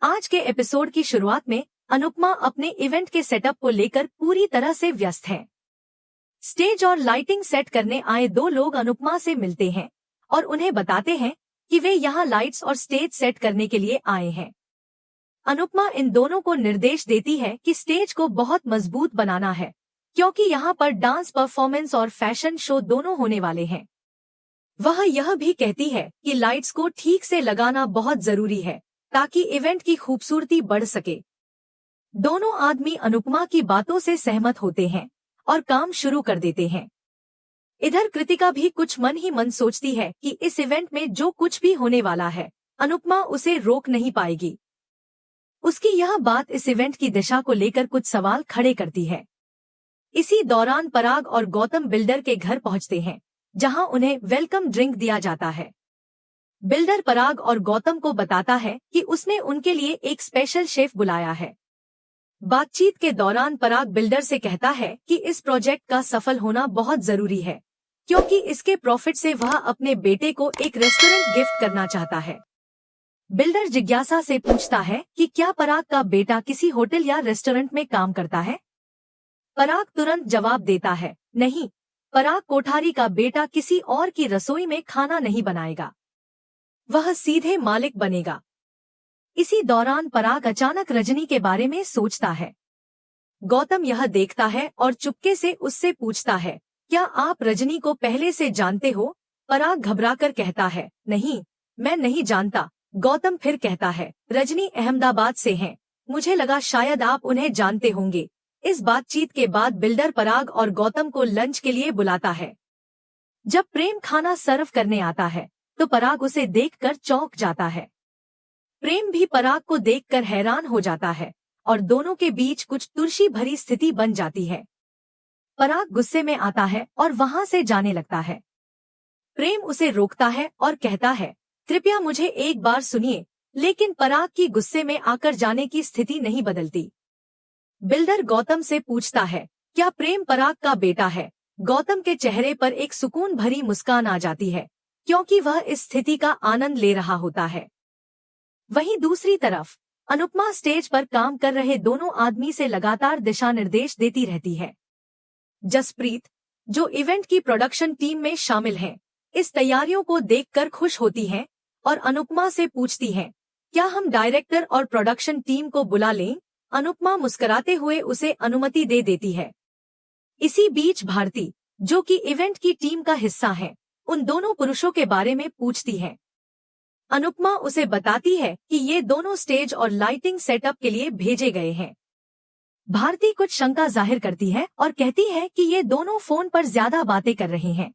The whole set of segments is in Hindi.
आज के एपिसोड की शुरुआत में अनुपमा अपने इवेंट के सेटअप को लेकर पूरी तरह से व्यस्त है। स्टेज और लाइटिंग सेट करने आए दो लोग अनुपमा से मिलते हैं और उन्हें बताते हैं कि वे यहाँ लाइट्स और स्टेज सेट करने के लिए आए हैं। अनुपमा इन दोनों को निर्देश देती है कि स्टेज को बहुत मजबूत बनाना है, क्योंकि यहाँ पर डांस परफॉर्मेंस और फैशन शो दोनों होने वाले हैं। वह यह भी कहती है कि लाइट्स को ठीक से लगाना बहुत जरूरी है ताकि इवेंट की खूबसूरती बढ़ सके। दोनों आदमी अनुपमा की बातों से सहमत होते हैं और काम शुरू कर देते हैं। इधर कृतिका भी कुछ मन ही मन सोचती है कि इस इवेंट में जो कुछ भी होने वाला है, अनुपमा उसे रोक नहीं पाएगी। उसकी यह बात इस इवेंट की दिशा को लेकर कुछ सवाल खड़े करती है। इसी दौरान पराग और गौतम बिल्डर के घर पहुंचते हैं, जहां उन्हें वेलकम ड्रिंक दिया जाता है। बिल्डर पराग और गौतम को बताता है कि उसने उनके लिए एक स्पेशल शेफ बुलाया है। बातचीत के दौरान पराग बिल्डर से कहता है कि इस प्रोजेक्ट का सफल होना बहुत जरूरी है, क्योंकि इसके प्रॉफिट से वह अपने बेटे को एक रेस्टोरेंट गिफ्ट करना चाहता है। बिल्डर जिज्ञासा से पूछता है कि क्या पराग का बेटा किसी होटल या रेस्टोरेंट में काम करता है। पराग तुरंत जवाब देता है, नहीं, पराग कोठारी का बेटा किसी और की रसोई में खाना नहीं बनाएगा, वह सीधे मालिक बनेगा। इसी दौरान पराग अचानक रजनी के बारे में सोचता है। गौतम यह देखता है और चुपके से उससे पूछता है, क्या आप रजनी को पहले से जानते हो? पराग घबराकर कहता है, नहीं, मैं नहीं जानता। गौतम फिर कहता है, रजनी अहमदाबाद से हैं, मुझे लगा शायद आप उन्हें जानते होंगे। इस बातचीत के बाद बिल्डर पराग और गौतम को लंच के लिए बुलाता है। जब प्रेम खाना सर्व करने आता है तो पराग उसे देखकर चौंक जाता है। प्रेम भी पराग को देखकर हैरान हो जाता है और दोनों के बीच कुछ तुर्शी भरी स्थिति बन जाती है। पराग गुस्से में आता है और वहां से जाने लगता है। प्रेम उसे रोकता है और कहता है, कृपया मुझे एक बार सुनिए, लेकिन पराग की गुस्से में आकर जाने की स्थिति नहीं बदलती। बिल्डर गौतम से पूछता है, क्या प्रेम पराग का बेटा है? गौतम के चेहरे पर एक सुकून भरी मुस्कान आ जाती है, क्योंकि वह इस स्थिति का आनंद ले रहा होता है। वहीं दूसरी तरफ अनुपमा स्टेज पर काम कर रहे दोनों आदमी से लगातार दिशा निर्देश देती रहती है। जसप्रीत, जो इवेंट की प्रोडक्शन टीम में शामिल है, इस तैयारियों को देखकर खुश होती है और अनुपमा से पूछती है, क्या हम डायरेक्टर और प्रोडक्शन टीम को बुला लें? अनुपमा मुस्कुराते हुए उसे अनुमति दे देती है। इसी बीच भारती, जो कि इवेंट की टीम का हिस्सा है, उन दोनों पुरुषों के बारे में पूछती है। अनुपमा उसे बताती है कि ये दोनों स्टेज और लाइटिंग सेटअप के लिए भेजे गए हैं। भारती कुछ शंका जाहिर करती है और कहती है कि ये दोनों फोन पर ज्यादा बातें कर रहे हैं।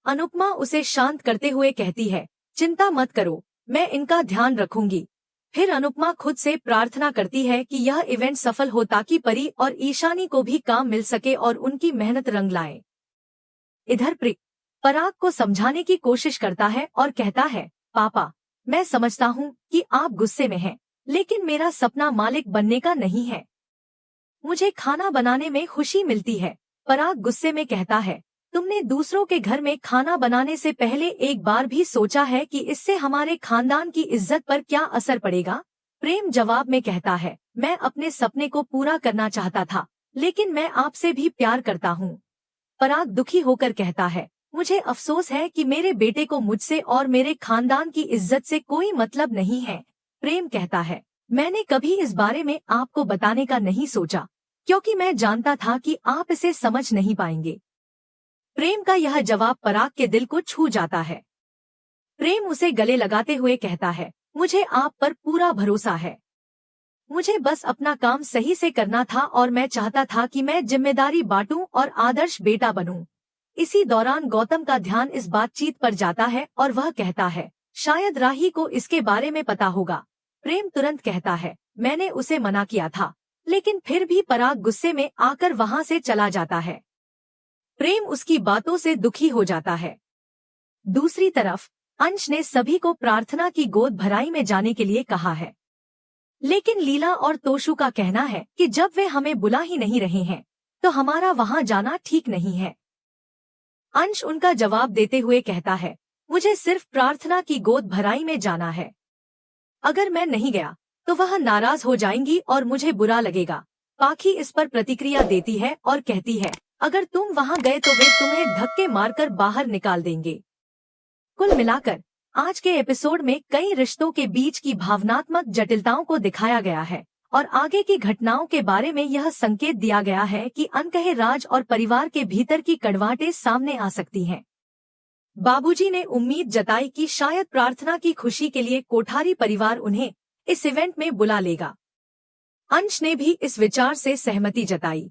अनुपमा उसे शांत करते हुए कहती है, चिंता मत करो, मैं इनका ध्यान रखूंगी। फिर अनुपमा खुद से प्रार्थना करती है कि यह इवेंट सफल हो ताकि परी और ईशानी को भी काम मिल सके और उनकी मेहनत रंग लाए। इधर पराग को समझाने की कोशिश करता है और कहता है, पापा, मैं समझता हूँ कि आप गुस्से में हैं, लेकिन मेरा सपना मालिक बनने का नहीं है। मुझे खाना बनाने में खुशी मिलती है। पराग गुस्से में कहता है, तुमने दूसरों के घर में खाना बनाने से पहले एक बार भी सोचा है कि इससे हमारे खानदान की इज्जत पर क्या असर पड़ेगा? प्रेम जवाब में कहता है, मैं अपने सपने को पूरा करना चाहता था, लेकिन मैं आपसे भी प्यार करता हूँ। पराग दुखी होकर कहता है, मुझे अफसोस है कि मेरे बेटे को मुझसे और मेरे खानदान की इज्जत से कोई मतलब नहीं है। प्रेम कहता है, मैंने कभी इस बारे में आपको बताने का नहीं सोचा, क्योंकि मैं जानता था कि आप इसे समझ नहीं पाएंगे। प्रेम का यह जवाब पराग के दिल को छू जाता है। प्रेम उसे गले लगाते हुए कहता है, मुझे आप पर पूरा भरोसा है। मुझे बस अपना काम सही से करना था और मैं चाहता था कि मैं जिम्मेदारी बांटूं और आदर्श बेटा बनूं। इसी दौरान गौतम का ध्यान इस बातचीत पर जाता है और वह कहता है, शायद राही को इसके बारे में पता होगा। प्रेम तुरंत कहता है, मैंने उसे मना किया था, लेकिन फिर भी पराग गुस्से में आकर वहां से चला जाता है। प्रेम उसकी बातों से दुखी हो जाता है। दूसरी तरफ अंश ने सभी को प्रार्थना की गोद भराई में जाने के लिए कहा है, लेकिन लीला और तोशु का कहना है कि जब वे हमें बुला ही नहीं रहे हैं तो हमारा वहां जाना ठीक नहीं है। अंश उनका जवाब देते हुए कहता है, मुझे सिर्फ प्रार्थना की गोद भराई में जाना है। अगर मैं नहीं गया तो वह नाराज हो जाएंगी और मुझे बुरा लगेगा। पाखी इस पर प्रतिक्रिया देती है और कहती है, अगर तुम वहां गए तो वे तुम्हें धक्के मारकर बाहर निकाल देंगे। कुल मिलाकर आज के एपिसोड में कई रिश्तों के बीच की भावनात्मक जटिलताओं को दिखाया गया है और आगे की घटनाओं के बारे में यह संकेत दिया गया है कि अनकहे राज और परिवार के भीतर की कड़वाहटें सामने आ सकती हैं। बाबूजी ने उम्मीद जताई कि शायद प्रार्थना की खुशी के लिए कोठारी परिवार उन्हें इस इवेंट में बुला लेगा। अंश ने भी इस विचार से सहमति जताई,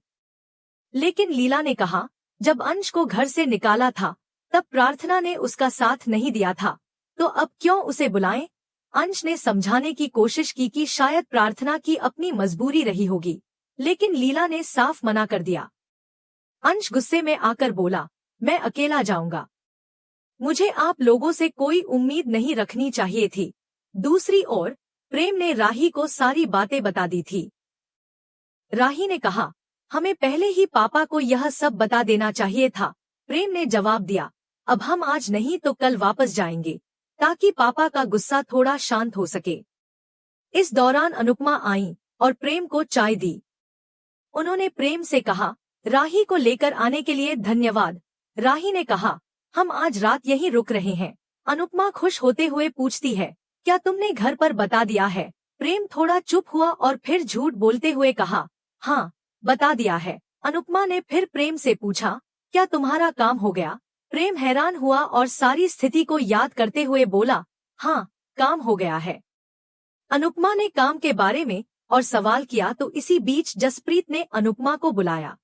लेकिन लीला ने कहा, जब अंश को घर से निकाला था तब प्रार्थना ने उसका साथ नहीं दिया था, तो अब क्यों उसे बुलाएं? अंश ने समझाने की कोशिश की कि शायद प्रार्थना की अपनी मजबूरी रही होगी, लेकिन लीला ने साफ मना कर दिया। अंश गुस्से में आकर बोला, मैं अकेला जाऊंगा। मुझे आप लोगों से कोई उम्मीद नहीं रखनी चाहिए थी। दूसरी ओर प्रेम ने राही को सारी बातें बता दी थी। राही ने कहा, हमें पहले ही पापा को यह सब बता देना चाहिए था। प्रेम ने जवाब दिया, अब हम आज नहीं तो कल वापस जाएंगे, ताकि पापा का गुस्सा थोड़ा शांत हो सके। इस दौरान अनुपमा आई और प्रेम को चाय दी। उन्होंने प्रेम से कहा, राही को लेकर आने के लिए धन्यवाद। राही ने कहा, हम आज रात यहीं रुक रहे हैं। अनुपमा खुश होते हुए पूछती है, क्या तुमने घर पर बता दिया है? प्रेम थोड़ा चुप हुआ और फिर झूठ बोलते हुए कहा, हाँ, बता दिया है। अनुपमा ने फिर प्रेम से पूछा, क्या तुम्हारा काम हो गया? प्रेम हैरान हुआ और सारी स्थिति को याद करते हुए बोला, हाँ, काम हो गया है। अनुपमा ने काम के बारे में और सवाल किया तो इसी बीच जसप्रीत ने अनुपमा को बुलाया।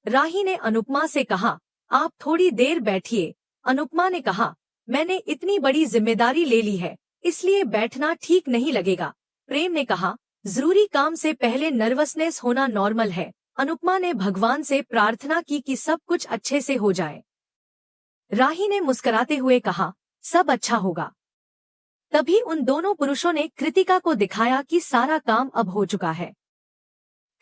राही ने अनुपमा से कहा, आप थोड़ी देर बैठिए। अनुपमा ने कहा, मैंने इतनी बड़ी जिम्मेदारी ले ली है, इसलिए बैठना ठीक नहीं लगेगा। प्रेम ने कहा, जरूरी काम से पहले नर्वसनेस होना नॉर्मल है। अनुपमा ने भगवान से प्रार्थना की कि सब कुछ अच्छे से हो जाए। राही ने मुस्कुराते हुए कहा, सब अच्छा होगा। तभी उन दोनों पुरुषों ने कृतिका को दिखाया कि सारा काम अब हो चुका है।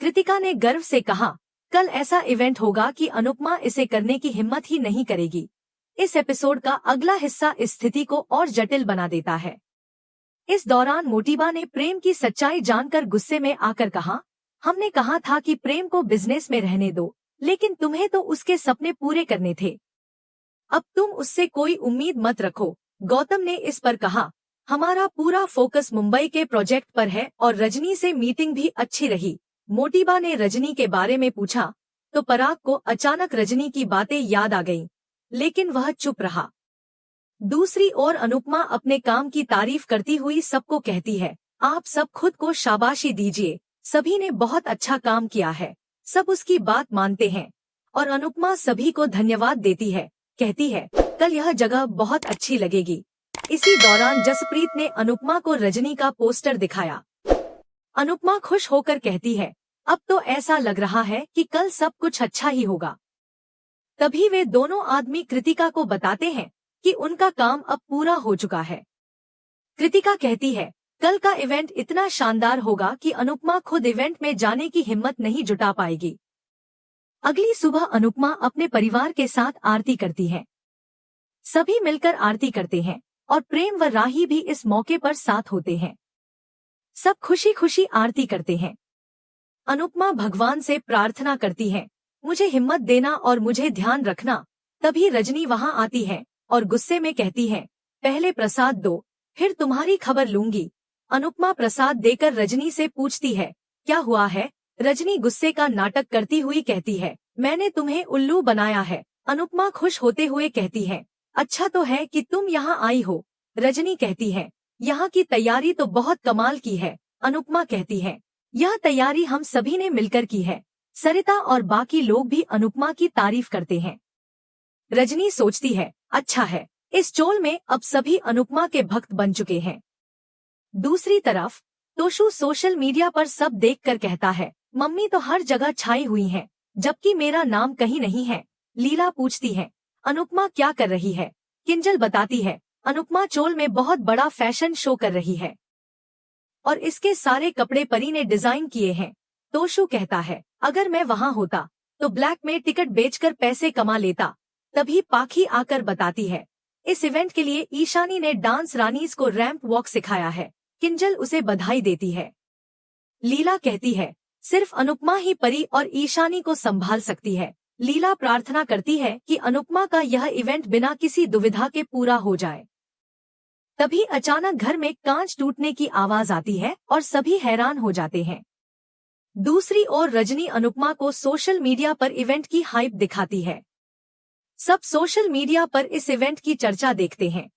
कृतिका ने गर्व से कहा, कल ऐसा इवेंट होगा कि अनुपमा इसे करने की हिम्मत ही नहीं करेगी। इस एपिसोड का अगला हिस्सा इस स्थिति को और जटिल बना देता है। इस दौरान मोटिबा ने प्रेम की सच्चाई जानकर गुस्से में आकर कहा, हमने कहा था कि प्रेम को बिजनेस में रहने दो, लेकिन तुम्हें तो उसके सपने पूरे करने थे। अब तुम उससे कोई उम्मीद मत रखो। गौतम ने इस पर कहा, हमारा पूरा फोकस मुंबई के प्रोजेक्ट पर है और रजनी से मीटिंग भी अच्छी रही। मोटिबा ने रजनी के बारे में पूछा तो पराग को अचानक रजनी की बातें याद आ गईं, लेकिन वह चुप रहा। दूसरी ओर अनुपमा अपने काम की तारीफ करती हुई सबको कहती है, आप सब खुद को शाबाशी दीजिए, सभी ने बहुत अच्छा काम किया है। सब उसकी बात मानते हैं और अनुपमा सभी को धन्यवाद देती है, कहती है, कल यह जगह बहुत अच्छी लगेगी। इसी दौरान जसप्रीत ने अनुपमा को रजनी का पोस्टर दिखाया। अनुपमा खुश होकर कहती है, अब तो ऐसा लग रहा है कि कल सब कुछ अच्छा ही होगा। तभी वे दोनों आदमी कृतिका को बताते हैं कि उनका काम अब पूरा हो चुका है। कृतिका कहती है, कल का इवेंट इतना शानदार होगा कि अनुपमा खुद इवेंट में जाने की हिम्मत नहीं जुटा पाएगी। अगली सुबह अनुपमा अपने परिवार के साथ आरती करती है। सभी मिलकर आरती करते हैं और प्रेम व राही भी इस मौके पर साथ होते हैं। सब खुशी खुशी आरती करते हैं। अनुपमा भगवान से प्रार्थना करती है, मुझे हिम्मत देना और मुझे ध्यान रखना। तभी रजनी वहां आती है और गुस्से में कहती है, पहले प्रसाद दो, फिर तुम्हारी खबर लूंगी। अनुपमा प्रसाद देकर रजनी से पूछती है, क्या हुआ है? रजनी गुस्से का नाटक करती हुई कहती है, मैंने तुम्हें उल्लू बनाया है। अनुपमा खुश होते हुए कहती है, अच्छा तो है कि तुम यहाँ आई हो। रजनी कहती है, यहाँ की तैयारी तो बहुत कमाल की है। अनुपमा कहती है, यह तैयारी हम सभी ने मिलकर की है। सरिता और बाकी लोग भी अनुपमा की तारीफ करते हैं। रजनी सोचती है, अच्छा है, इस चोल में अब सभी अनुपमा के भक्त बन चुके हैं। दूसरी तरफ तोशु सोशल मीडिया पर सब देखकर कहता है, मम्मी तो हर जगह छाई हुई हैं, जबकि मेरा नाम कहीं नहीं है। लीला पूछती है, अनुपमा क्या कर रही है? किंजल बताती है, अनुपमा चोल में बहुत बड़ा फैशन शो कर रही है और इसके सारे कपड़े परी ने डिजाइन किए हैं। तोशु कहता है, अगर मैं वहां होता तो ब्लैक में टिकट बेचकर पैसे कमा लेता। तभी पाखी आकर बताती है, इस इवेंट के लिए ईशानी ने डांस रानीज को रैंप वॉक सिखाया है। किंजल उसे बधाई देती है। लीला कहती है, सिर्फ अनुपमा ही परी और ईशानी को संभाल सकती है। लीला प्रार्थना करती है कि अनुपमा का यह इवेंट बिना किसी दुविधा के पूरा हो जाए। तभी अचानक घर में कांच टूटने की आवाज आती है और सभी हैरान हो जाते हैं। दूसरी ओर रजनी अनुपमा को सोशल मीडिया पर इवेंट की हाइप दिखाती है। सब सोशल मीडिया पर इस इवेंट की चर्चा देखते हैं।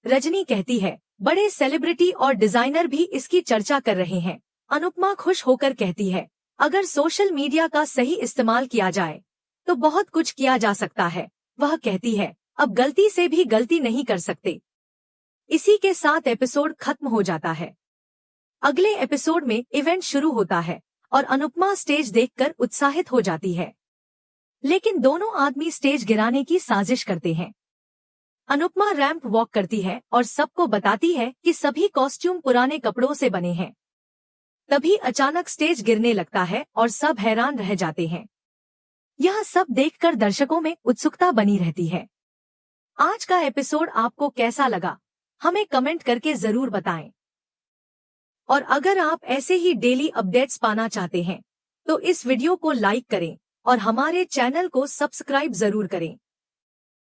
रजनी कहती है, बड़े सेलिब्रिटी और डिजाइनर भी इसकी चर्चा कर रहे हैं। अनुपमा खुश होकर कहती है, अगर सोशल मीडिया का सही इस्तेमाल किया जाए तो बहुत कुछ किया जा सकता है। वह कहती है, अब गलती से भी गलती नहीं कर सकते। इसी के साथ एपिसोड खत्म हो जाता है। अगले एपिसोड में इवेंट शुरू होता है और अनुपमा स्टेज देखकर उत्साहित हो जाती है, लेकिन दोनों आदमी स्टेज गिराने की साजिश करते हैं। अनुपमा रैंप वॉक करती है और सबको बताती है कि सभी कॉस्ट्यूम पुराने कपड़ों से बने हैं। तभी अचानक स्टेज गिरने लगता है और सब हैरान रह जाते हैं। यह सब देखकर दर्शकों में उत्सुकता बनी रहती है। आज का एपिसोड आपको कैसा लगा, हमें कमेंट करके जरूर बताएं। और अगर आप ऐसे ही डेली अपडेट्स पाना चाहते हैं तो इस वीडियो को लाइक करें और हमारे चैनल को सब्सक्राइब जरूर करें।